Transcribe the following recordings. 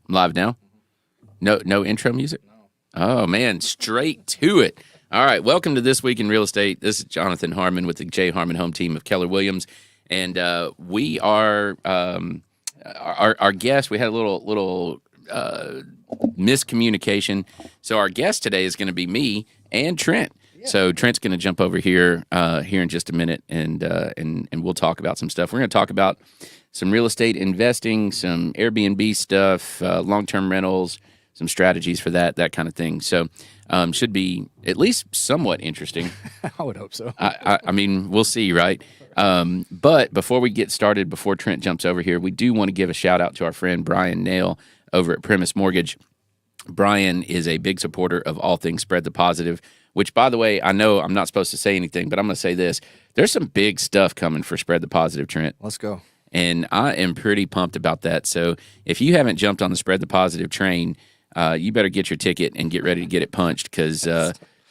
Live now? No intro music? Oh, man, straight to it. All right, welcome to This Week in Real Estate. This is Jonathan Harmon with the J Harmon Home Team of Keller Williams. And we are, our guest, we had a little miscommunication. So our guest today is going to be me and Trent. Yeah. So Trent's going to jump over here in just a minute, and we'll talk about some stuff. We're going to talk about some real estate investing, some Airbnb stuff, long-term rentals, some strategies for that kind of thing. So should be at least somewhat interesting. I would hope so. I mean, we'll see, right? But before we get started, before Trent jumps over here, we do want to give a shout-out to our friend Bryan Nale over at Primis Mortgage. Bryan is a big supporter of all things Spread the Positive, which, by the way, I know I'm not supposed to say anything, but I'm going to say this. There's some big stuff coming for Spread the Positive, Trent. Let's go. And I am pretty pumped about that. So if you haven't jumped on the Spread the Positive train, you better get your ticket and get ready to get it punched, because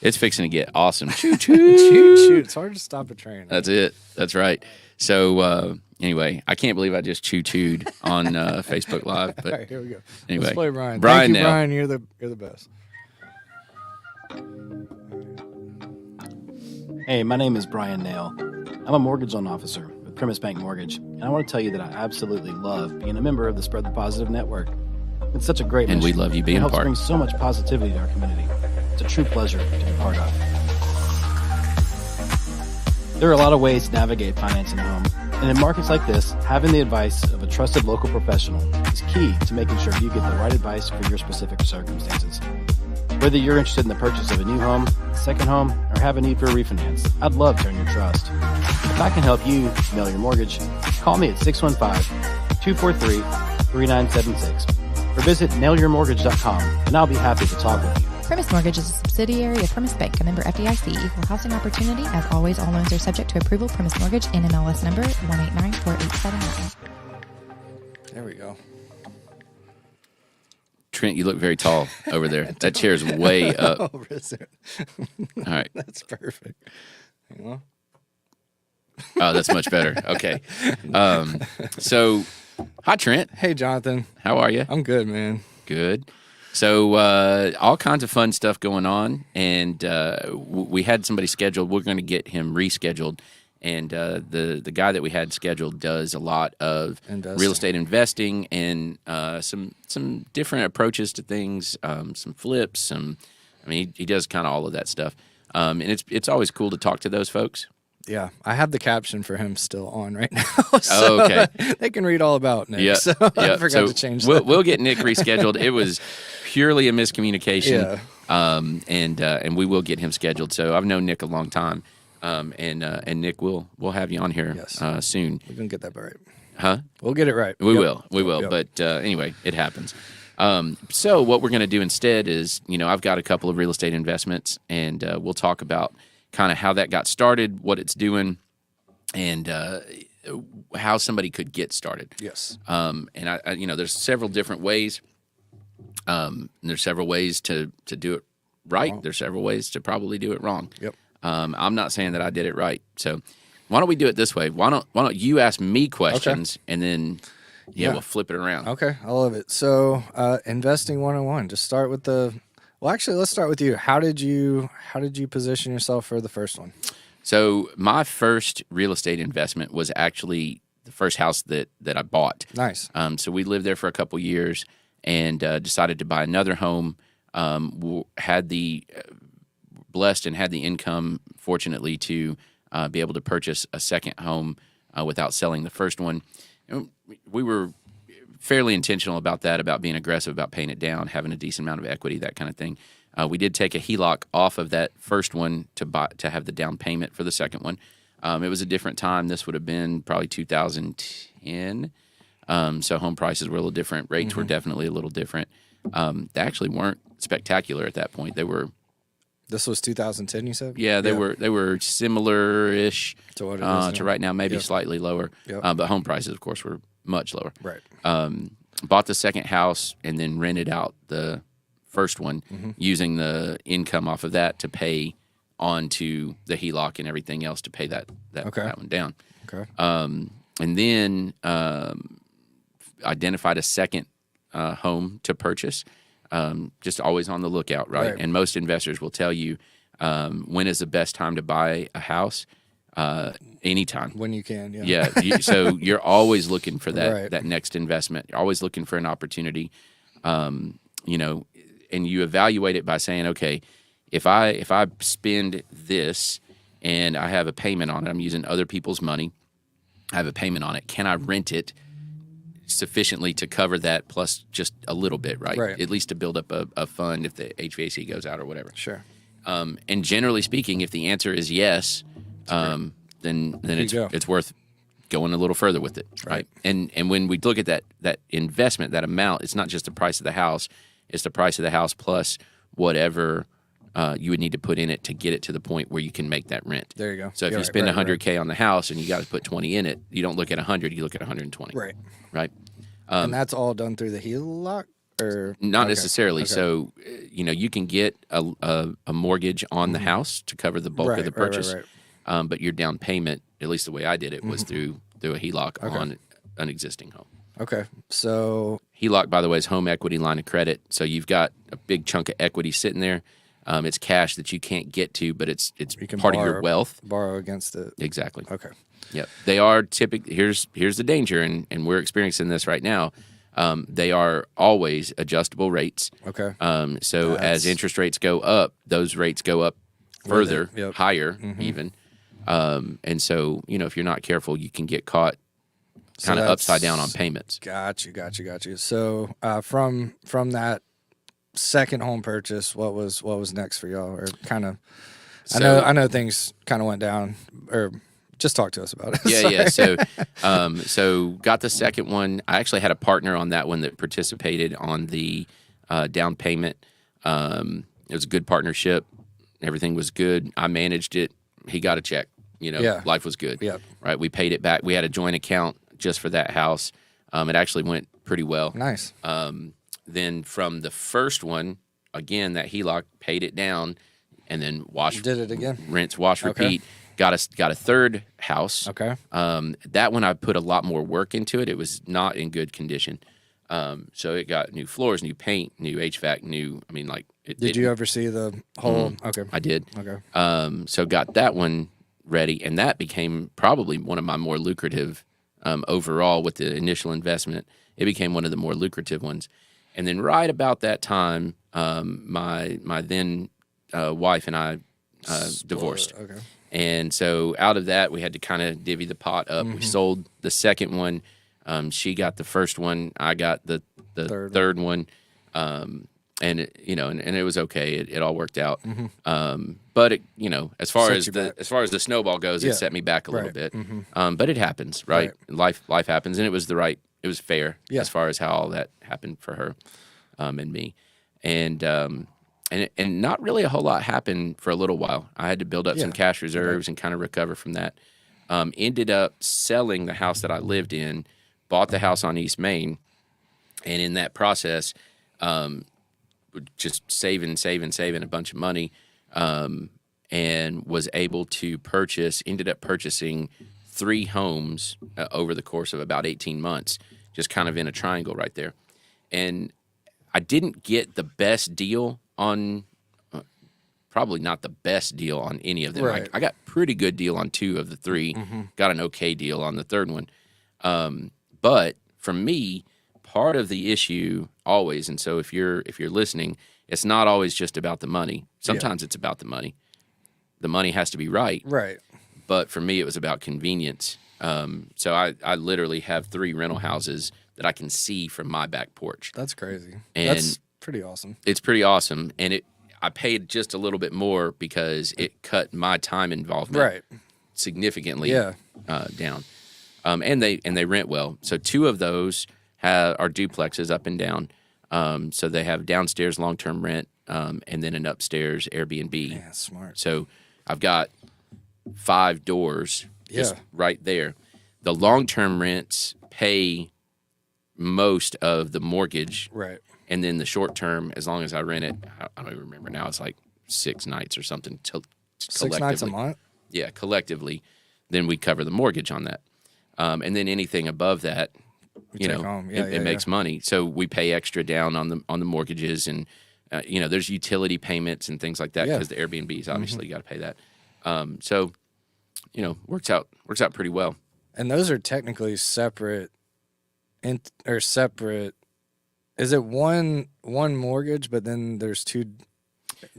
it's fixing to get awesome. Choo-choo. Choo-choo. It's hard to stop a train. That's it. That's right. So anyway, I can't believe I just choo-chooed on Facebook Live. But all right, here we go. Anyway, let's play Bryan. Bryan Thank you, Nale. Bryan. You're the best. Hey, my name is Bryan Nale. I'm a mortgage loan officer with Primis Bank Mortgage, and I want to tell you that I absolutely love being a member of the Spread the Positive Network. It's such a great And we mission. love you being it a helps part. bring so much positivity to our community. It's a true pleasure to be part of. There are a lot of ways to navigate financing a home, and in markets like this, having the advice of a trusted local professional is key to making sure you get the right advice for your specific circumstances. Whether you're interested in the purchase of a new home, a second home, or have a need for a refinance, I'd love to earn your trust. If I can help you nail your mortgage, call me at 615-243-3976 or visit nailyourmortgage.com, and I'll be happy to talk with you. Primis Mortgage is a subsidiary of Primis Bank, a member FDIC, equal housing opportunity. As always, all loans are subject to approval. Primis Mortgage, NMLS number 1894879. There we go. Trent, you look very tall over there. That chair's way up. Oh, is it? All right. That's perfect. Hang on. Oh, that's much better. Okay. So, hi, Trent. Hey, Jonathan. How are you? I'm good, man. Good. So, all kinds of fun stuff going on, and we had somebody scheduled. We're going to get him rescheduled, and the guy that we had scheduled does a lot of real estate investing and some different approaches to things, some flips, he does kind of all of that stuff, and it's always cool to talk to those folks. Yeah, I have the caption for him still on right now. So okay. They can read all about Nick. Yeah, So I forgot to change that. We'll get Nick rescheduled. It was purely a miscommunication. Yeah. And we will get him scheduled. So I've known Nick a long time, and Nick, we'll have you on here soon. We're going to get that right. Huh? We'll get it right. We will. Yep. But anyway, it happens. So what we're going to do instead is, I've got a couple of real estate investments, and we'll talk about kind of how that got started, what it's doing, and how somebody could get started. Yes. And I there's several different ways. There's several ways to do it right. Wrong. There's several ways to probably do it wrong. Yep. I'm not saying that I did it right. So why don't we do it this way? Why don't you ask me questions, and then we'll flip it around. Okay, I love it. So, investing 101. Just start with let's start with you. How did you position yourself for the first one? So my first real estate investment was actually the first house that I bought. Nice. So we lived there for a couple years and decided to buy another home. Had the blessed and had the income, fortunately, to be able to purchase a second home without selling the first one. We were fairly intentional about that, about being aggressive, about paying it down, having a decent amount of equity, that kind of thing. We did take a HELOC off of that first one to have the down payment for the second one. It was a different time. This would have been probably 2010. So home prices were a little different. Rates were definitely a little different. They actually weren't spectacular at that point. They were. This was 2010, you said? Yeah, they were similar-ish to what it is to now. right now, maybe Yep. slightly lower. Yep. But home prices, of course, were much lower. Right. Bought the second house and then rented out the first one using the income off of that to pay onto the HELOC and everything else to pay that one down. Okay. And then identified a second home to purchase. Just always on the lookout, right? And most investors will tell you when is the best time to buy a house. Anytime. When you can, So you're always looking for that next investment. You're always looking for an opportunity, and you evaluate it by saying, okay, if I spend this and I have a payment on it, I'm using other people's money, I have a payment on it, can I rent it sufficiently to cover that plus just a little bit, right? At least to build up a fund if the HVAC goes out or whatever. Sure. And generally speaking, if the answer is yes, then it's worth going a little further with it, right? And when we look at that investment, that amount, it's not just the price of the house; it's the price of the house plus whatever you would need to put in it to get it to the point where you can make that rent. There you go. So if you spend $100K on the house and you got to put 20 in it, you don't look at 100; you look at 120. Right. And that's all done through the HELOC, or not necessarily. Okay. So you can get a mortgage on the house to cover the bulk of the purchase. But your down payment, at least the way I did it, was through a HELOC on an existing home. Okay. So HELOC, by the way, is home equity line of credit. So you've got a big chunk of equity sitting there. It's cash that you can't get to, but it's part of your wealth. Borrow against it. Exactly. Okay. Yep. They are typically, here's the danger, and we're experiencing this right now. They are always adjustable rates. Okay. So as interest rates go up, those rates go up further, higher even. And so, if you're not careful, you can get caught kind of upside down on payments. Got you. So from that second home purchase, what was next for y'all? Or kind of, I know things kind of went down, or just talk to us about it. Yeah. So got the second one. I actually had a partner on that one that participated on the down payment. It was a good partnership. Everything was good. I managed it. He got a check. Life was good. Yeah. Right. We paid it back. We had a joint account just for that house. It actually went pretty well. Nice. Then from the first one, again, that HELOC paid it down, and then did it again. Rinse, wash, repeat. Got a third house. Okay. That one I put a lot more work into it. It was not in good condition. So it got new floors, new paint, new HVAC, Did you ever see the whole? Okay. I did. Okay. So got that one ready, and that became probably one of my more lucrative overall with the initial investment. It became one of the more lucrative ones. And then right about that time, my then wife and I divorced. Okay. And so out of that, we had to kind of divvy the pot up. We sold the second one. She got the first one. I got the third one. And it was okay. It all worked out. But it, as far as the snowball goes, it set me back a little bit. But it happens, right? Life happens, and it was fair as far as how all that happened for her, and me, and not really a whole lot happened for a little while. I had to build up some cash reserves and kind of recover from that. Ended up selling the house that I lived in, bought the house on East Main, and in that process, just saving a bunch of money, and was able to ended up purchasing 3 homes over the course of about 18 months, just kind of in a triangle right there. And I didn't get the best deal on, probably not the best deal on any of them. Right. I got pretty good deal on 2 of the 3, got an okay deal on the third one. But for me, part of the issue always, and so if you're listening, it's not always just about the money. Sometimes it's about the money. The money has to be right. Right. But for me, it was about convenience. So I literally have 3 rental houses that I can see from my back porch. That's crazy. And that's pretty awesome. It's pretty awesome. And I paid just a little bit more because it cut my time involvement significantly down. And they rent well. So 2 of those are duplexes up and down. So they have downstairs long-term rent, and then an upstairs Airbnb. Yeah, smart. So I've got 5 doors just right there. The long-term rents pay most of the mortgage. Right. And then the short-term, as long as I rent it, I don't even remember now, it's like 6 nights or something. 6 nights a month? Yeah, collectively. Then we cover the mortgage on that. And then anything above that, you take know, home. it makes money. So we pay extra down on the mortgages, and you know, there's utility payments and things like that because the Airbnb's obviously got to pay that. So, you know, works out pretty well. And those are technically separate, separate. Is it one mortgage, but then there's two?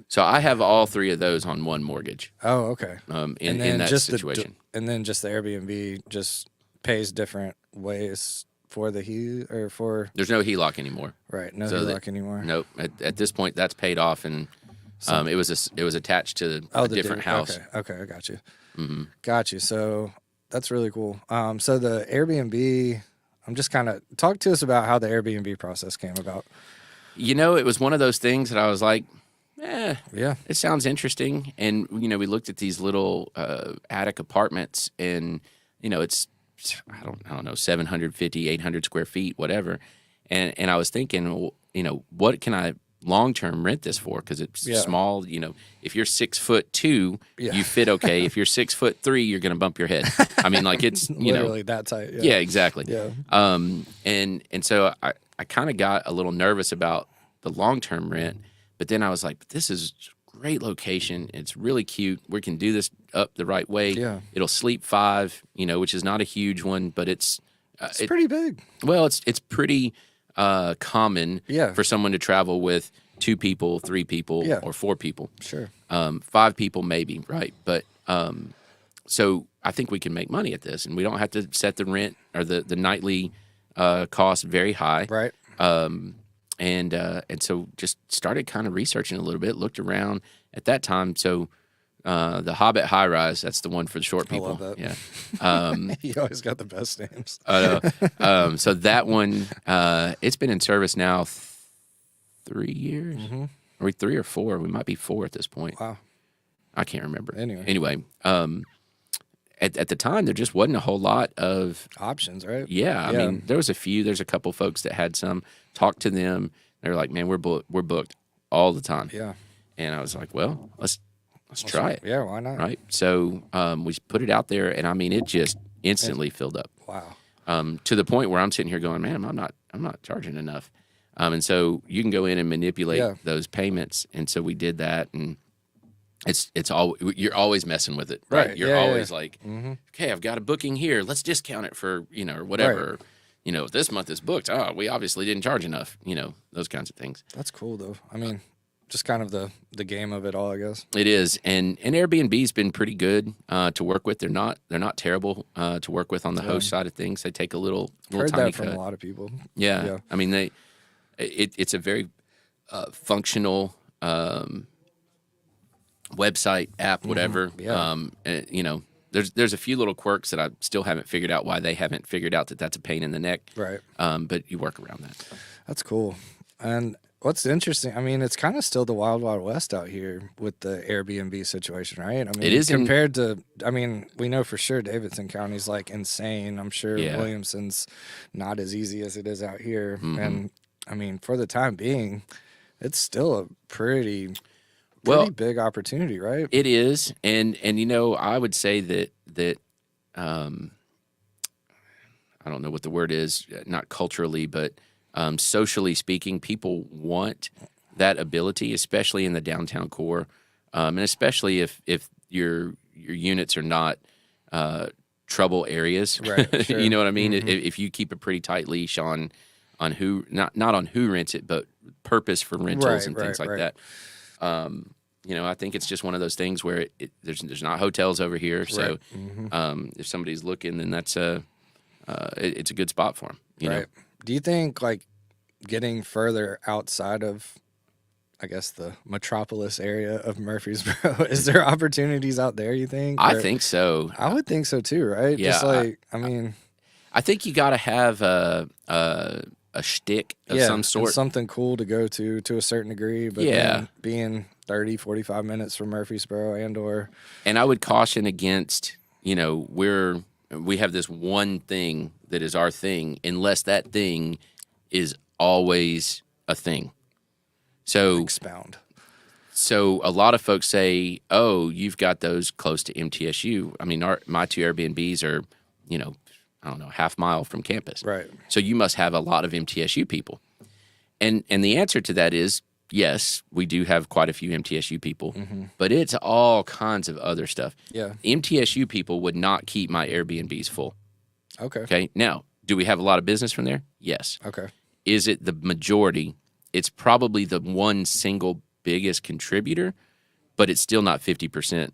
So I have all three of those on one mortgage. Oh, okay. In that situation. And then just the Airbnb just pays different ways for the or for. There's no HELOC anymore. Right, no HELOC anymore. Nope. At this point, that's paid off, and it was attached to a different house. Okay, I got you. Got you. So that's really cool. So the Airbnb, I'm just kind of talk to us about how the Airbnb process came about. You know, it was one of those things that I was like, yeah, it sounds interesting. And, you know, we looked at these little attic apartments, and, you know, it's, I don't know, 750, 800 square feet, whatever. And I was thinking, well, you know, what can I long-term rent this for? Because it's small. You know, if you're 6'2", you fit okay. If you're 6'3", you're going to bump your head. I mean, like, it's, you literally know. that tight. Yeah, exactly. Yeah. And so I kind of got a little nervous about the long-term rent, but then I was like, this is a great location. It's really cute. We can do this up the right way. Yeah. It'll sleep 5, you know, which is not a huge one, but it's pretty big. Well, it's pretty common for someone to travel with 2 people, 3 people, or 4 people. Sure. 5 people maybe, right? But so I think we can make money at this, and we don't have to set the rent or the nightly cost very high. Right. And so just started kind of researching a little bit, looked around at that time. So the Hobbit High Rise, that's the one for the short people. I love that. Yeah. You always got the best names. So that one, it's been in service now 3 years. Are we 3 or 4? We might be 4 at this point. Wow. I can't remember. Anyway, at the time, there just wasn't a whole lot of options, right? Yeah, I mean, there was a few. There's a couple folks that had some. Talked to them. They're like, man, we're booked all the time. Yeah. And I was like, well, let's try it. Yeah, why not? Right. So we put it out there, and I mean, it just instantly filled up. Wow. To the point where I'm sitting here going, man, I'm not charging enough. And so you can go in and manipulate those payments. And so we did that, and you're always messing with it, right? You're always like, okay, I've got a booking here. Let's discount it for, you know, or whatever. Right. You know, this month is booked. Oh, we obviously didn't charge enough. You know, those kinds of things. That's cool, though. I mean, just kind of the game of it all, I guess. It is, and Airbnb's been pretty good to work with. They're not terrible to work with on the host side of things. They take a little Heard tiny that from cut. a lot of people. Yeah. I mean, it's a very functional website, app, whatever. You know, there's a few little quirks that I still haven't figured out why they haven't figured out that that's a pain in the neck. Right. But you work around that. That's cool. And what's interesting, I mean, it's kind of still the wild, wild west out here with the Airbnb situation, right? I mean, it is compared to, I mean, we know for sure Davidson County's like insane. I'm sure Williamson's not as easy as it is out here. And I mean, for the time being, it's still a pretty big opportunity, right? It is, and you know, I would say that I don't know what the word is, not culturally, but socially speaking, people want that ability, especially in the downtown core, and especially if your units are not trouble areas. Right. Sure. You know what I mean? If you keep a pretty tight leash on who not on who rents it, but purpose for rentals and things like that. You know, I think it's just one of those things where there's not hotels over here, so if somebody's looking, then that's it's a good spot for them. You know? Do you think like getting further outside of, I guess, the metropolis area of Murfreesboro, is there opportunities out there? You think? I think so. I would think so too, right? Yeah, just like I mean, I think you got to have a shtick of some sort, something cool to go to a certain degree. But then being 30, 45 minutes from Murfreesboro and I would caution against, you know, we have this one thing that is our thing, unless that thing is always a thing. So expound. So a lot of folks say, "Oh, you've got those close to MTSU." I mean, my 2 Airbnbs are, you know, I don't know, half mile from campus. Right. So you must have a lot of MTSU people. And the answer to that is yes, we do have quite a few MTSU people, but it's all kinds of other stuff. Yeah. MTSU people would not keep my Airbnbs full. Okay. Okay. Now, do we have a lot of business from there? Yes. Okay. Is it the majority? It's probably the one single biggest contributor, but it's still not 50%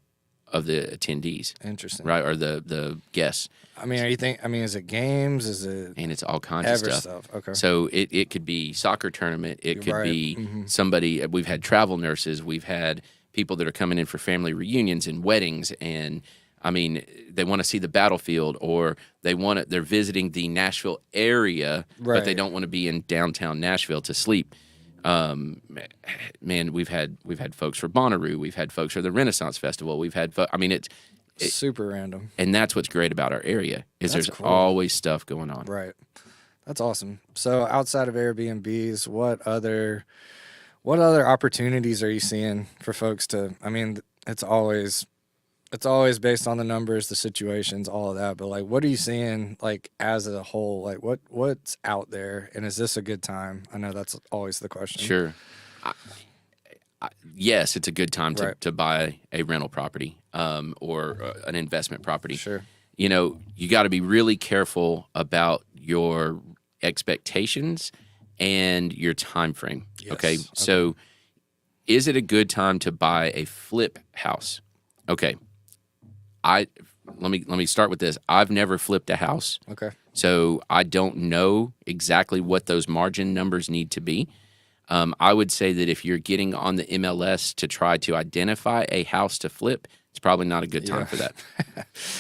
of the attendees. Interesting. Right? Or the guests. I mean, is it games? Is it And it's all kinds of ever stuff. Okay. So it could be soccer tournament. It could Right. be somebody. We've had travel nurses. We've had people that are coming in for family reunions and weddings. And I mean, they want to see the battlefield, or they're visiting the Nashville area, but they Right. don't want to be in downtown Nashville to sleep. Man, we've had folks for Bonnaroo. We've had folks for the Renaissance Festival. We've had, it's super random. and that's what's great about our area is That's there's cool. always stuff going on. Right. That's awesome. So outside of Airbnbs, what other opportunities are you seeing for folks to, I mean, it's always based on the numbers, the situations, all of that, but like what are you seeing like as a whole? Like what's out there, and is this a good time? I know that's always the question. Sure. Yes, it's a good time Right. to buy a rental property or an investment property. Sure. You know, you got to be really careful about your expectations and your time frame. Yes. Okay? So is it a good time to buy a flip house? Okay. Let me start with this. I've never flipped a house. Okay. So I don't know exactly what those margin numbers need to be. I would say that if you're getting on the MLS to try to identify a house to flip, it's probably not a good time for that.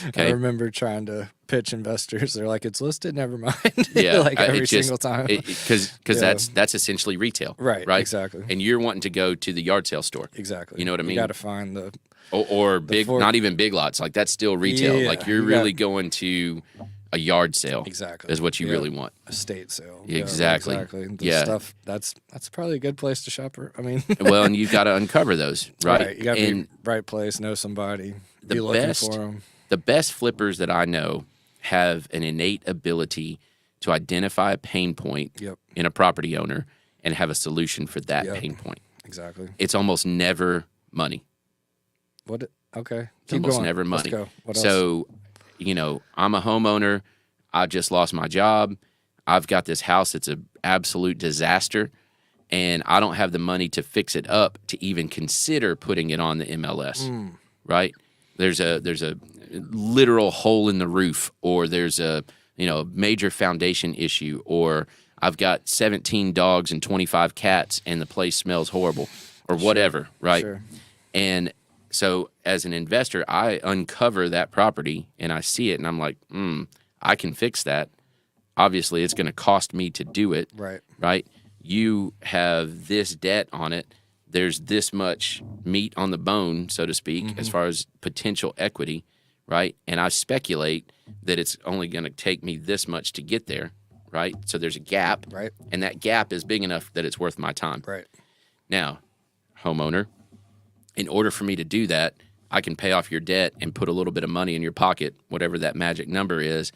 Okay. I remember trying to pitch investors. They're like, it's listed, never mind. Yeah, like every single time. Because Yeah. that's essentially retail. Right, Right. exactly. And you're wanting to go to the yard sale store. Exactly. You know what I mean? You got to find the Or big, not even big lots. Like that's still retail. Yeah, Like you're you really going to a yard sale. Exactly. Is what you Yeah. really want. estate sale. Exactly. Yeah, exactly. The Yeah. stuff that's probably a good place to shop. I mean, Well, and you've got to uncover those, right? You got to And be right place, know somebody, the be looking best- for them. the best flippers that I know have an innate ability to identify a pain point Yep. in a property owner and have a solution for that Yep. pain point. Exactly. It's almost never money. Okay. It's almost never money. Let's go. What else? So, you know, I'm a homeowner. I just lost my job. I've got this house that's an absolute disaster, and I don't have the money to fix it up to even consider putting it on the MLS. Right? There's a literal hole in the roof, or there's a major foundation issue, or I've got 17 dogs and 25 cats, and the place smells horrible, or whatever. Right? Sure. And so as an investor, I uncover that property and I see it and I'm like, I can fix that. Obviously, it's going to cost me to do it. Right. You have this debt on it. There's this much meat on the bone, so to speak, as far as potential equity, right? And I speculate that it's only going to take me this much to get there, right? So there's a gap. Right. And that gap is big enough that it's worth my time. Right. Now, homeowner, in order for me to do that, I can pay off your debt and put a little bit of money in your pocket, whatever that magic number is,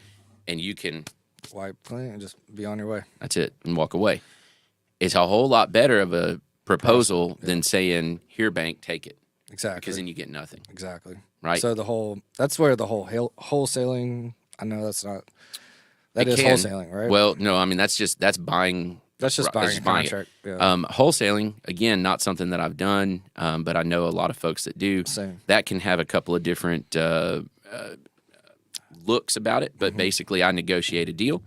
and you can, Wipe clean and just be on your way. that's it, and walk away. It's a whole lot better of a proposal than saying, here, bank, take it, Exactly. because then you get nothing, Exactly. right? So that's where the whole wholesaling. I know that's not. That It is can. wholesaling, right? Well, no, I mean, that's buying. that's just buying a it. contract. Yeah. Wholesaling, again, not something that I've done, but I know a lot of folks that do. Same. That can have a couple of different looks about it, but basically I negotiate a deal,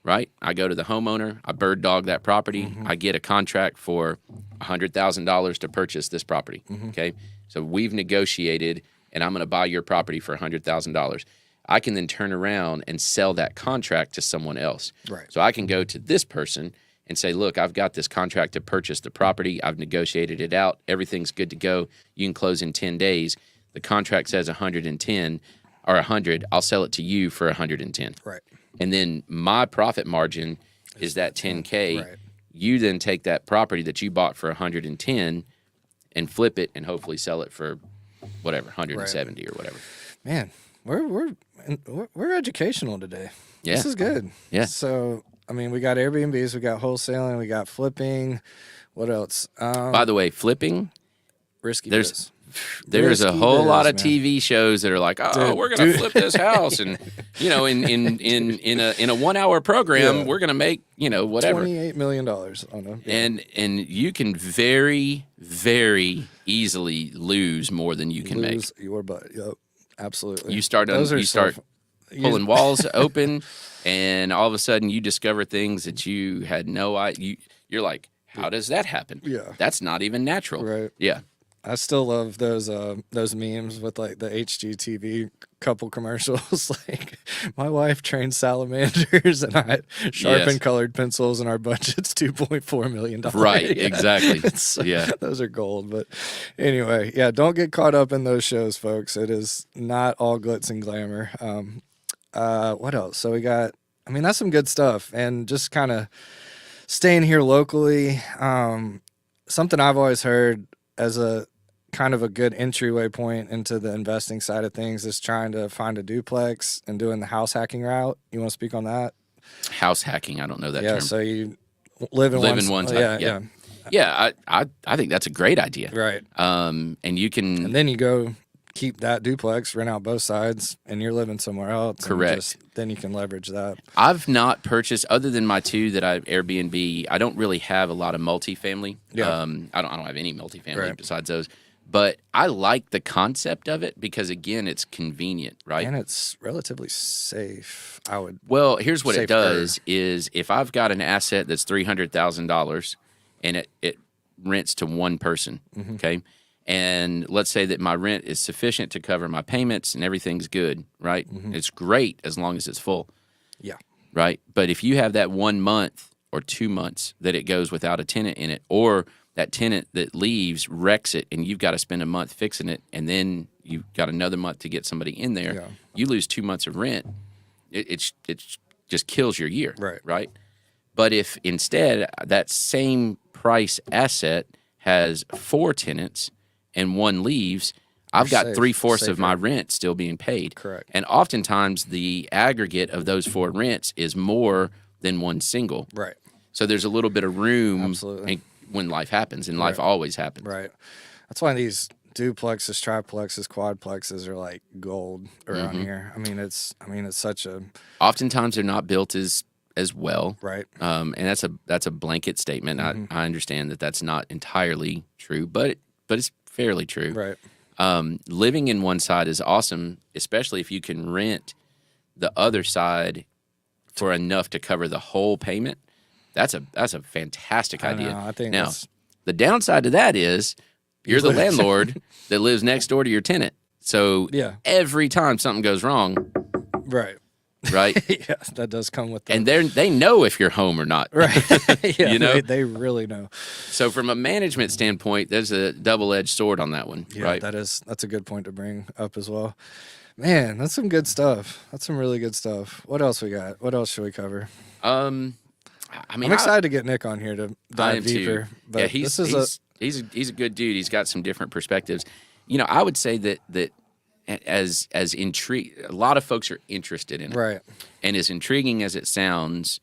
right? I go to the homeowner, I bird dog that property, I get a contract for $100,000 to purchase this property, okay? So we've negotiated, and I'm going to buy your property for $100,000. I can then turn around and sell that contract to someone else. Right. So I can go to this person and say, look, I've got this contract to purchase the property. I've negotiated it out. Everything's good to go. You can close in 10 days. The contract says 110 or 100. I'll sell it to you for 110. Right. And then my profit margin is that 10K. Right. You then take that property that you bought for 110 and flip it and hopefully sell it for whatever, 170 or whatever. Man, we're and we're educational today. Yeah. This is good. Yeah. So, I mean, we got Airbnbs, we got wholesaling, we got flipping. What else? By the way, flipping, Risky there's biz. there's a Risky whole biz, lot of man. TV shows that are like, oh, Dude, we're gonna flip this house, and in a 1 hour program, Yeah. we're gonna make whatever, $28 million on them. Yeah. and you can very easily lose more than you can make. Lose your butt. Yep. Absolutely. You start pulling walls open, and all of a sudden you discover things that you had no idea. You're like, how does that happen? Yeah. That's not even natural. Right. Yeah. I still love those memes with like the HGTV couple commercials. Like, my wife trained salamanders and I sharpened Yes. colored pencils, and our budget's $2.4 million. Right. Yeah. Exactly. Yeah. Those are gold. But anyway, yeah, don't get caught up in those shows, folks. It is not all glitz and glamour. What else? So we got, I mean, that's some good stuff. And just kind of staying here locally, something I've always heard as a kind of a good entryway point into the investing side of things is trying to find a duplex and doing the house hacking route. You want to speak on that? House hacking. I don't know that Yeah. term. So you live in one side. Yeah. Yeah. I think that's a great idea. Right. And you can. And then you go keep that duplex, rent out both sides, and you're living somewhere else. and Correct. then you can leverage that. I've not purchased, other than my two that I Airbnb. I don't really have a lot of multifamily. Yeah. I don't have any multifamily Right. besides those. But I like the concept of it because, again, it's convenient, right? And it's relatively safe, I would. Well, here's what it Safer. does is if I've got an asset that's $300,000 and it rents to one person, Mm-hmm. okay? And let's say that my rent is sufficient to cover my payments and everything's good, right? Mm-hmm. It's great as long as it's full, Yeah. right? But if you have that 1 month or 2 months that it goes without a tenant in it, or that tenant that leaves wrecks it and you've got to spend a month fixing it, and then you've got another month to get somebody in there, Yeah. you lose 2 months of rent. It just kills your year, Right. But if instead that same price asset has 4 tenants and one leaves, I've got safe, 3/4 of my safer. rent still being paid. Correct. And oftentimes the aggregate of those 4 rents is more than one single. Right. So there's a little bit of room Absolutely. when life happens, and life Right. always happens. Right. That's why these duplexes, triplexes, quadplexes are like gold around here. I mean, it's such a Oftentimes they're not built as well. right. And that's a blanket statement. I understand that that's not entirely true, but it's fairly true. Right. Living in one side is awesome, especially if you can rent the other side for enough to cover the whole payment. That's a fantastic idea. I think now that's- the downside to that is you're the landlord that lives next door to your tenant. So Yeah. every time something goes wrong, Right. right? Yeah, that does come with the And they know if you're home or not. right. Yeah, You know? they really know. So from a management standpoint, there's a double-edged sword on that one, Yeah, right? that's a good point to bring up as well. Man, that's some good stuff. That's some really good stuff. What else we got? What else should we cover? I mean, I'm excited to get Nick on here to I dive am deeper. too. But Yeah, this is he's a good dude. He's got some different perspectives. I would say that as intrigued, a lot of folks are interested in it. right. And as intriguing as it sounds,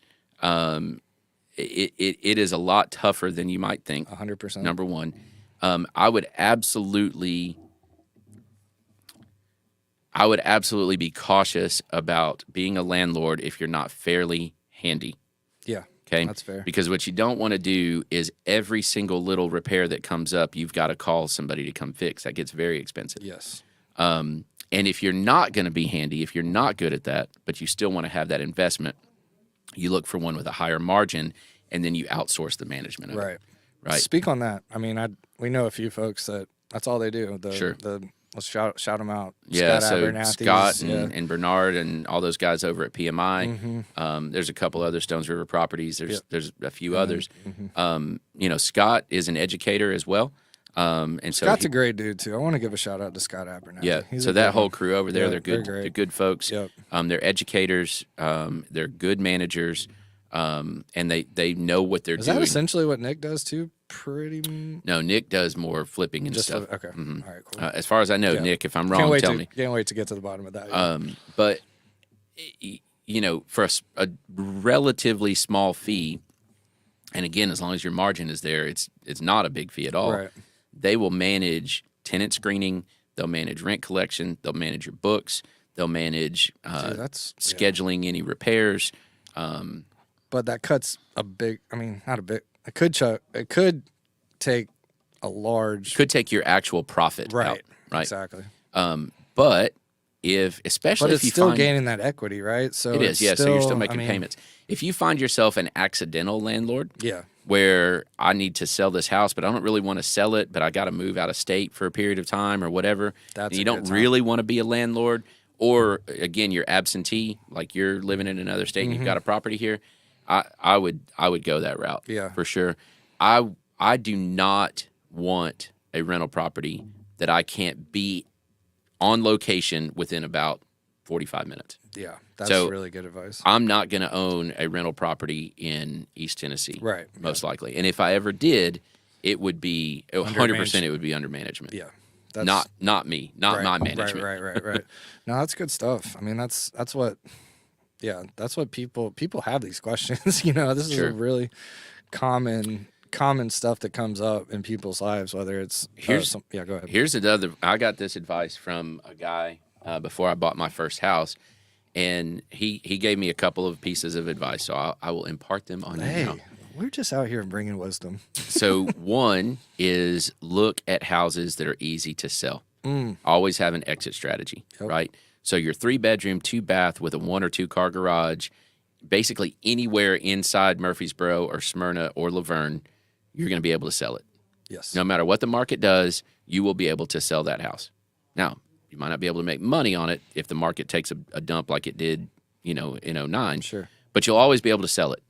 it is a lot tougher than you might think. 100%. Number one, I would absolutely be cautious about being a landlord if you're not fairly handy. Yeah. Okay, That's fair. Because what you don't want to do is every single little repair that comes up, you've got to call somebody to come fix. That gets very expensive. Yes. And if you're not going to be handy, if you're not good at that, but you still want to have that investment, you look for one with a higher margin, and then you outsource the management of Right. it. Right. Speak on that. I mean, we know a few folks that's all they do. Sure. Let's shout them out. Yeah, Scott so Abernathy's, Scott yeah. and Bernard and all those guys over at PMI. Mm-hmm. There's a couple other Stones River properties. There's a few Mm-hmm. others. Scott is an educator as well. And so Scott's a great dude too. I want to give a shout out to Scott Abernathy. yeah. He's So a that good whole one. crew over there, Yeah, they're good. they're great. They're good folks. Yep. They're educators. They're good managers. And they know what they're Is doing. that essentially what Nick does too? No, Nick does more flipping and Just stuff. okay. All right, cool. As far as I know, Yeah. Nick, if I'm Can't wrong, wait tell me. Can't wait to get to the bottom of that. But for a relatively small fee, and again, as long as your margin is there, it's not a big fee at all. Right. They will manage tenant screening. They'll manage rent collection. They'll manage your books. They'll manage scheduling any repairs. But that cuts a big. I mean, not a big. It could take a large. Could take your actual profit Right. out. Right. Exactly. But especially But if it's you still find, gaining that equity, right? So it is, it's yeah. So you're still making I mean, payments. If you find yourself an accidental landlord, Yeah. where I need to sell this house, but I don't really want to sell it, but I got to move out of state for a period of time or whatever. That's and you a don't good time. really want to be a landlord, or again, you're absentee, like you're living in another state and you've got a property here. I would go that route. Yeah. For sure. I do not want a rental property that I can't be on location within about 45 minutes. Yeah. That's So, really good advice. I'm not going to own a rental property in East Tennessee, Right, most likely. And if I ever did, it would be 100%. It would be under management. Yeah. Not me, not right, my management. Right. No, that's good stuff. I mean, that's what. Yeah, that's what people have these questions. This is Sure. a really common stuff that comes up in people's lives. Whether it's go ahead. Here's another. I got this advice from a guy before I bought my first house, and he gave me a couple of pieces of advice. So I will impart them on you now. We're just out here bringing wisdom. So one is look at houses that are easy to sell. Always have an exit strategy, right? So your 3-bedroom, 2-bath with a 1 or 2 car garage, basically anywhere inside Murfreesboro or Smyrna or Laverne, you're going to be able to sell it. Yes. No matter what the market does, you will be able to sell that house. Now, you might not be able to make money on it if the market takes a dump like it did, in 2009. Sure. But you'll always be able to sell it,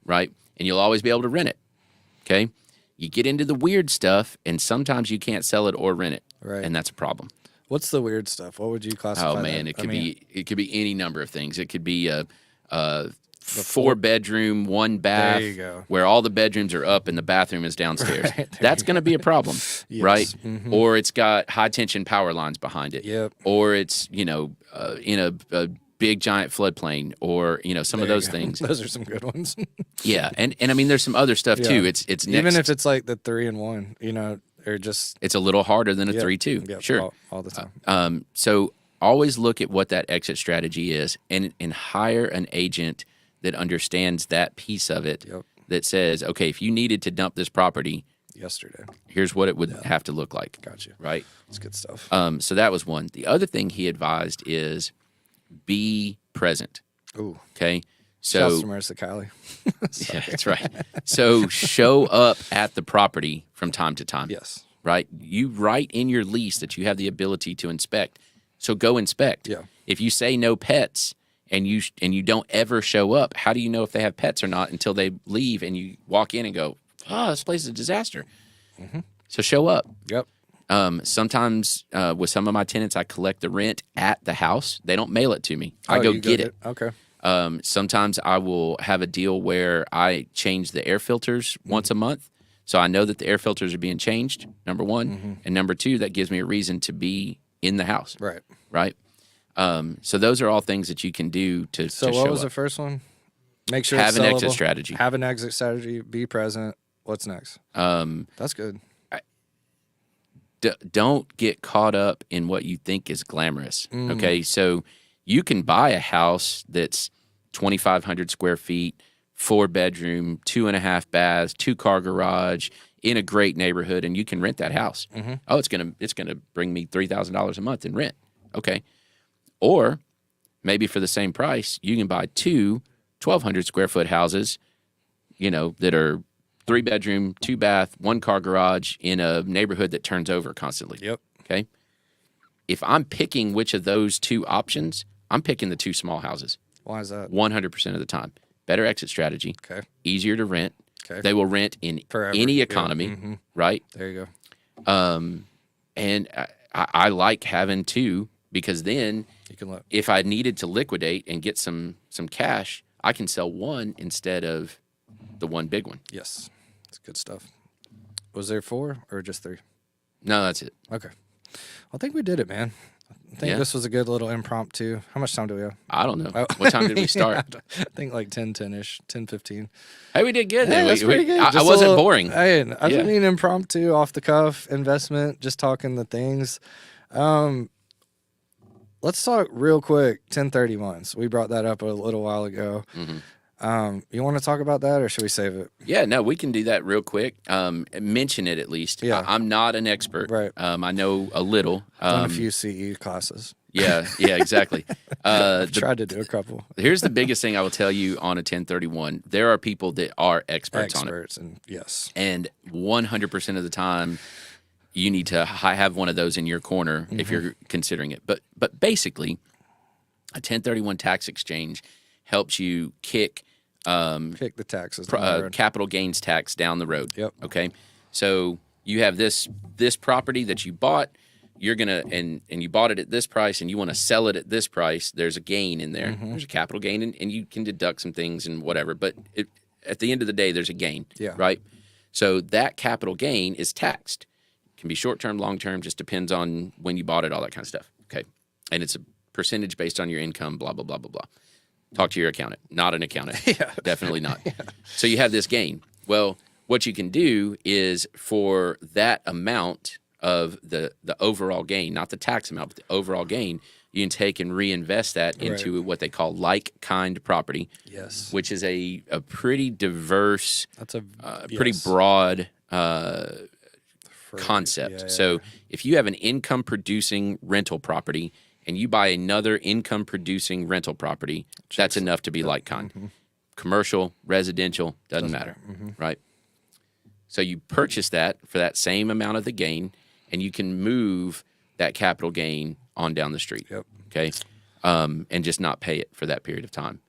right? And you'll always be able to rent it, okay? You get into the weird stuff, and sometimes you can't sell it or rent it, Right. and that's a problem. What's the weird stuff? What would you classify? Oh man, that? it could be any number of things. It could be a 4-bedroom, 1 bath, There you go. where all the bedrooms are up and the bathroom is downstairs. That's going to be a problem, Yes. right? Or it's got high tension power lines behind it. Yep. Or it's in a big giant floodplain, or some of There you those go. things. Those are some good ones. Yeah, and I mean there's some other stuff too. Yeah. It's next, Even if it's like the 3-in-1, or just it's a little harder than a Yep. 3-2. Yep, Sure. all the time. So always look at what that exit strategy is, and hire an agent that understands that piece of it. Yep. That says, okay, if you needed to dump this property, Yesterday. here's what it would have to look like. Gotcha. Right. That's good stuff. So that was one. The other thing he advised is be present. Ooh. Okay. Shouts So to Marissa Kylie. yeah, that's right. So show up at the property from time to time. Yes. Right. You write in your lease that you have the ability to inspect. So go inspect. Yeah. If you say no pets and you don't ever show up, how do you know if they have pets or not until they leave and you walk in and go, this place is a disaster. So show up. Yep. Sometimes with some of my tenants, I collect the rent at the house. They don't mail it to me. I go you get it. Okay. Sometimes I will have a deal where I change the air filters once a month. So I know that the air filters are being changed, number one. And number two, that gives me a reason to be in the house. Right. Right. So those are all things that you can do to So to what show was up. the first one? Make sure Have it's an exit sellable. strategy. Have an exit strategy. Be present. What's next? That's good. Don't get caught up in what you think is glamorous. Okay, so you can buy a house that's 2,500 square feet, 4-bedroom, 2.5 baths, 2-car garage in a great neighborhood, and you can rent that house. Oh, it's gonna bring me $3,000 a month in rent. Okay, or maybe for the same price, you can buy 2 1,200 square foot houses, that are 3-bedroom, 2-bath, 1-car garage in a neighborhood that turns over constantly. Yep. Okay. If I'm picking which of those two options, I'm picking the 2 small houses Why is that? 100% of the time. Better exit strategy. Okay. Easier to rent. Okay. They will rent in Forever. any Yeah. economy, right? There you go. And I like having 2 because then You can look. if I needed to liquidate and get some cash, I can sell 1 instead of the 1 big one. Yes. It's good stuff. Was there 4 or just 3? No, that's it. Okay. I think we did it, man. I think this was a good little impromptu. How much time do we have? I don't know. Oh. What time did we start? I think like 10-ish, 10-15. Hey, we did good. Hey, Then. that's pretty good. I Just a wasn't little- boring. Hey, I Yeah. just mean impromptu, off the cuff investment, just talking the things. Let's talk real quick 1031s. We brought that up a little while ago. You want to talk about that, or should we save it? Yeah, no, we can do that real quick. Mention it at least. Yeah. I'm not an expert. Right. I know a little. Done a few CE classes. Yeah, exactly. Tried to do a couple. Here's the biggest thing I will tell you on a 1031. There are people that are experts on it. Experts, and yes. And 100% of the time, you need to have one of those in your corner if you're considering it. But basically, a 1031 tax exchange helps you kick Kick the taxes down the road. capital gains tax down the road. Yep. Okay. So you have this property that you bought. You're gonna and you bought it at this price, and you want to sell it at this price. There's a gain in there. There's a capital gain, and you can deduct some things and whatever. But at the end of the day, there's a gain. Yeah. Right. So that capital gain is taxed. It can be short term, long term. Just depends on when you bought it, all that kind of stuff. Okay. And it's a percentage based on your income. Blah blah blah blah blah. Talk to your accountant. Not an accountant. Definitely not. So you have this gain. Well, what you can do is for that amount of the overall gain, not the tax amount, but the overall gain, you can take and reinvest that into what they call like-kind property. Yes. Which is a pretty diverse, That's a pretty broad concept. Yeah. So if you have an income-producing rental property and you buy another income-producing rental property, that's enough to be like-kind. Commercial, residential, doesn't matter, right? So you purchase that for that same amount of the gain, and you can move that capital gain on down the street. Yep. Okay, and just not pay it for that period of time.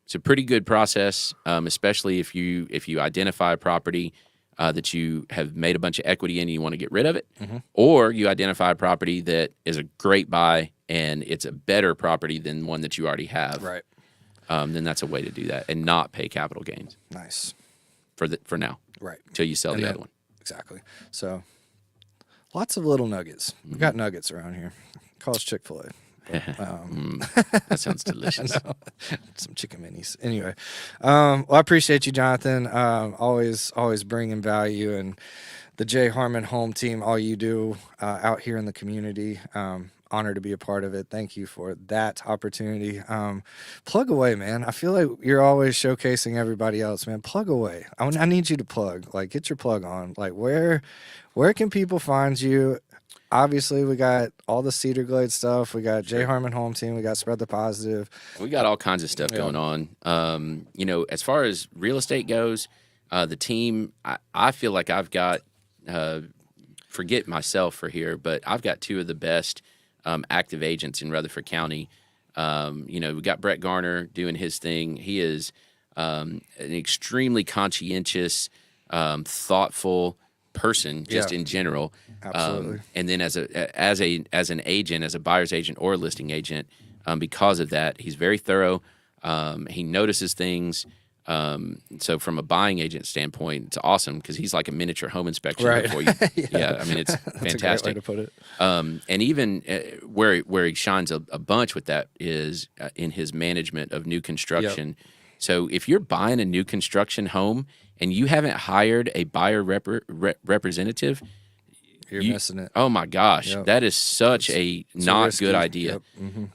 It's a pretty good process, especially if you identify a property that you have made a bunch of equity in and you want to get rid of it, or you identify a property that is a great buy and it's a better property than one that you already have. Right. Then that's a way to do that and not pay capital gains Nice. for now. Right. Till you sell And the then- other one. Exactly. So lots of little nuggets. We've got nuggets around here. Call us Chick-fil-A. That sounds delicious. Some chicken minis. Anyway, well, I appreciate you, Jonathan. Always bringing value, and the J Harmon Home Team, all you do out here in the community. Honored to be a part of it. Thank you for that opportunity. Plug away, man. I feel like you're always showcasing everybody else, man. Plug away. I need you to plug. Like, get your plug on. Like, where can people find you? Obviously, we got all the Cedar Glade stuff. We got J Harmon Home Team. We got Spread the Positive. We got all kinds of stuff going on. As far as real estate goes, the team, I feel like I've got, forget myself for here, but I've got two of the best active agents in Rutherford County. We got Brett Garner doing his thing. He is an extremely conscientious, thoughtful person just in general. Absolutely. And then as an agent, as a buyer's agent or a listing agent, because of that, he's very thorough. He notices things. So from a buying agent standpoint, it's awesome because he's like a miniature home inspector for you. I mean, it's fantastic. That's a great way to put it. And even where he shines a bunch with that is in his management of new construction. So if you're buying a new construction home and you haven't hired a buyer representative, You're missing it. Oh my gosh, that is such a not risky. good idea.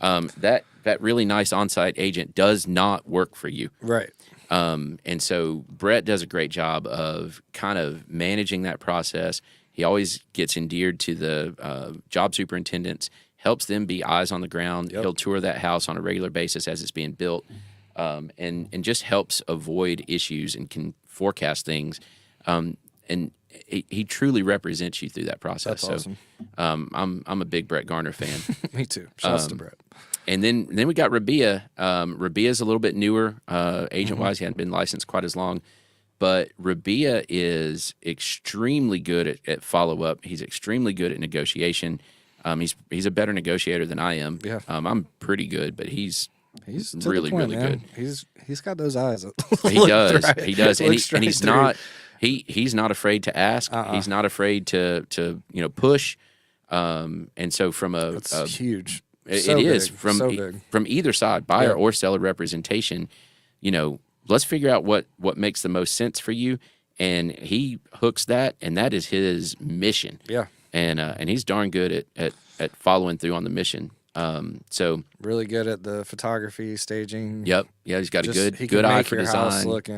That really nice on-site agent does not work for you. Right. And so Brett does a great job of kind of managing that process. He always gets endeared to the job superintendents, helps them be eyes on the ground. He'll tour that house on a regular basis as it's being built, and just helps avoid issues and can forecast things. And he truly represents you through that process. That's awesome. I'm a big Brett Garner fan. Me too. Shouts to Brett. And then we got Rabia. Rabia's a little bit newer agent-wise. He hadn't been licensed quite as long. But Rabia is extremely good at follow-up. He's extremely good at negotiation. He's a better negotiator than I am. Yeah. I'm pretty good, but he's to really, the point, really man. good. He's got those eyes. He does. Right. He does. And, Look and he's straight not he's not afraid to ask. He's not afraid to push. And so from That's huge. So it is big, from so big. from either side, buyer Yeah. or seller representation. Let's figure out what makes the most sense for you, and he hooks that, and that is his mission. Yeah. And he's darn good at following through on the mission. So Really good at the photography, staging. yep, yeah, he's got Just, a he good can eye make for your house design. look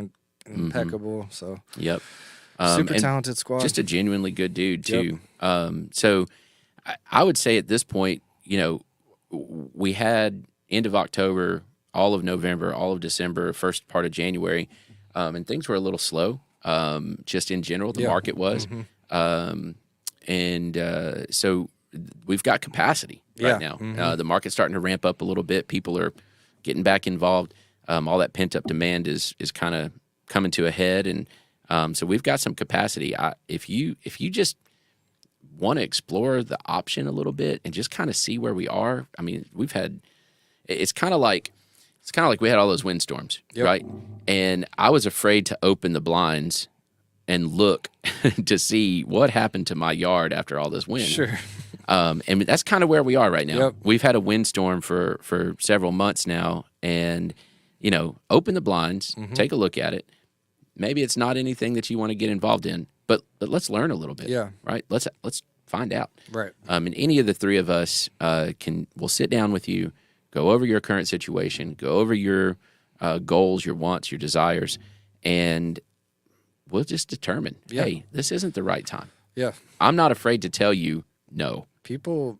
impeccable. So Yep, super and talented squad. just a genuinely good dude too. So I would say at this point, we had end of October, all of November, all of December, first part of January, and things were a little slow. Just in general, the market was, so we've got capacity right now. The market's starting to ramp up a little bit. People are getting back involved. All that pent up demand is kind of coming to a head, and so we've got some capacity. If you just want to explore the option a little bit and just kind of see where we are. I mean, it's kind of like we had all those windstorms, right? And I was afraid to open the blinds and look to see what happened to my yard after all this wind. Sure. And that's kind of where we are right now. Yep. We've had a windstorm for several months now, and open the blinds, take a look at it. Maybe it's not anything that you want to get involved in, but let's learn a little bit. Yeah. Right. Let's find out. Right. And any of the three of us will sit down with you, go over your current situation, go over your goals, your wants, your desires, and we'll just determine, hey, this isn't the right time. Yeah. I'm not afraid to tell you no. People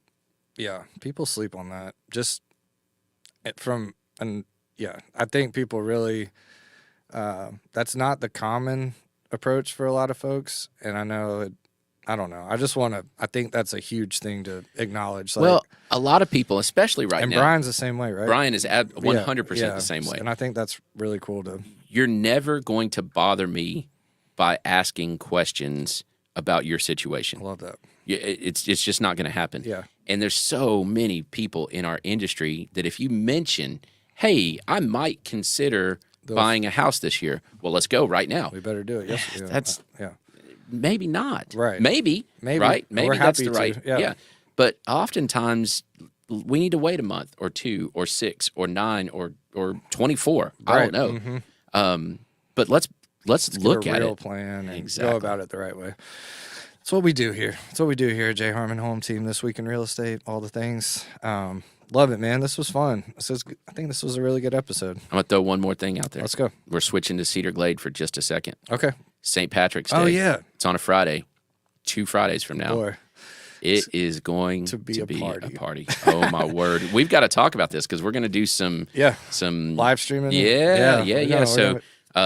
sleep on that. I think people really, that's not the common approach for a lot of folks. And I don't know. I think that's a huge thing to acknowledge. Well, a lot of people, especially right and now. Brian's the same way, right? Brian is 100% the same way. And I think that's really cool to. You're never going to bother me by asking questions about your situation. I love that. It's just not going to happen. Yeah. And there's so many people in our industry that if you mention, hey, I might consider buying a house this year. Well, let's go right now. We better do it. Yes. Yeah. That's yeah. Maybe not. Right. Maybe. Right. Maybe We're that's happy the right. to. Yeah. But oftentimes we need to wait a month or 2 or 6 or 9 or 24. I don't know. Mm-hmm. But let's look get a at real it. plan and Exactly. go about it the right way. That's what we do here. That's what we do here at J Harmon Home Team. This week in real estate, all the things. Love it, man. This was fun. I think this was a really good episode. I'm gonna throw one more thing out there. Let's go. We're switching to Cedar Glade for just a second. Okay. St. Patrick's Day. Oh yeah. It's on a Friday. 2 Fridays from now. Boy. It is going to be a party. Oh my word! We've got to talk about this because we're going to do some live streaming. Yeah. So,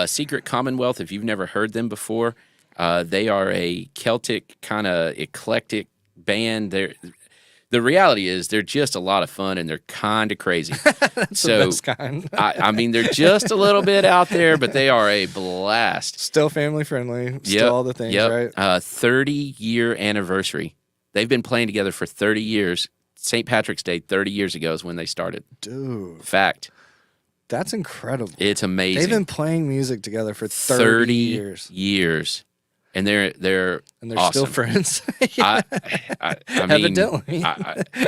Secret Commonwealth. If you've never heard them before, they are a Celtic kind of eclectic band. The reality is they're just a lot of fun and they're kind of crazy. That's so the best kind. I mean, they're just a little bit out there, but they are a blast. Still family friendly. Still all the things, right? 30-year anniversary. They've been playing together for 30 years. St. Patrick's Day 30 years ago is when they started. Dude. Fact. That's incredible. It's amazing. They've been playing music together for 30 years. And they're awesome. Still friends. I mean, evidently.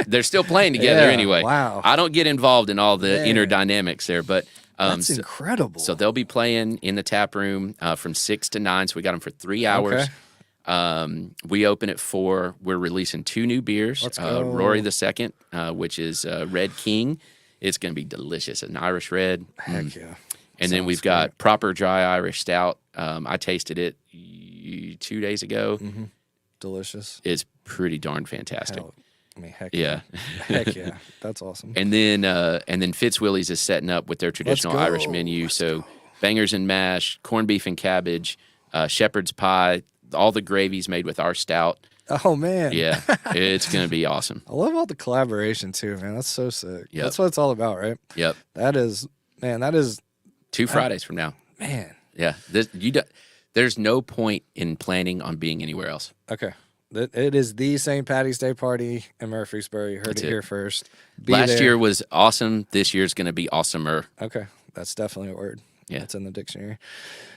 they're still playing together anyway. Wow. I don't get involved in all the inner dynamics there, but that's incredible. So they'll be playing in the tap room from 6 to 9. So we got them for 3 hours. Okay. We open at 4. We're releasing 2 new beers. Let's go. Rory II, which is Red King. It's going to be delicious. An Irish red. Heck yeah. And then we've got proper dry Irish stout. I tasted it 2 days ago. Mm-hmm. Delicious. It's pretty darn fantastic. Heck yeah. Heck yeah. That's awesome. And then Fitzwillies is setting up with their traditional Irish menu. So bangers and mash, corned beef and cabbage, shepherd's pie, all the gravy's made with our stout. Oh, man. Yeah, it's going to be awesome. I love all the collaboration, too, man. That's so sick. Yep. That's what it's all about, right? Yep. That is 2 Fridays from now. Man. Yeah. There's no point in planning on being anywhere else. Okay. It is the St. Patty's Day party in Murfreesboro. You heard it here first. Last year was awesome. This year's going to be awesomer. Okay. That's definitely a word. Yeah. It's in the dictionary.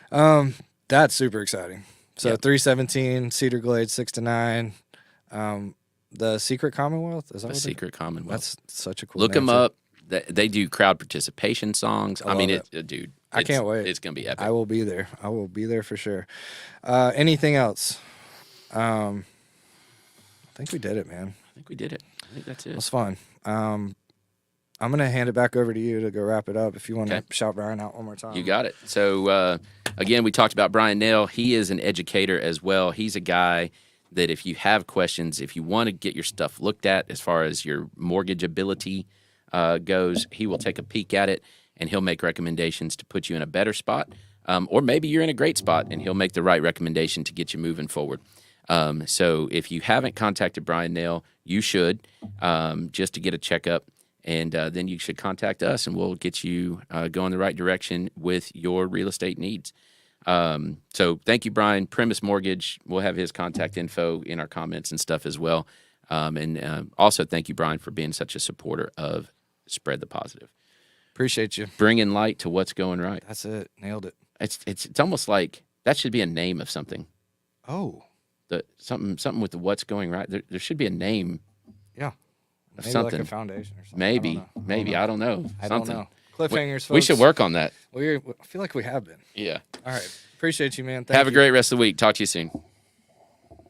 That's super exciting. So 317, Cedar Glade, 6 to 9. The Secret Commonwealth? Is that The what Secret Commonwealth. That's such a cool Look name, them too. up. They do crowd participation songs. I mean, love dude. I can't wait. It's gonna be epic. I will be there. I will be there for sure. Anything else? I think we did it, man. I think we did it. I think that's It it. was fun. I'm going to hand it back over to you to go wrap it up if you want Okay. to shout Bryan out one more time. You got it. So, again, we talked about Bryan Nale. He is an educator as well. He's a guy that if you have questions, if you want to get your stuff looked at as far as your mortgage ability goes, he will take a peek at it, and he'll make recommendations to put you in a better spot. Or maybe you're in a great spot, and he'll make the right recommendation to get you moving forward. So if you haven't contacted Bryan Nale, you should, just to get a checkup. And then you should contact us, and we'll get you going the right direction with your real estate needs. So thank you, Bryan. Primis Mortgage, we'll have his contact info in our comments and stuff as well. And also thank you, Bryan, for being such a supporter of Spread the Positive. Appreciate you. Bringing light to what's going right. That's it. Nailed it. It's almost like that should be a name of something. Oh, Something with the what's going right. There should be a name. yeah. Of Maybe something. like a foundation or something. Maybe. I don't know. I Something. don't know. Cliffhangers, We should folks. work on that. I feel like we have been. Yeah. All right. Appreciate you, man. Thank Have a you. great rest of the week. Talk to you soon.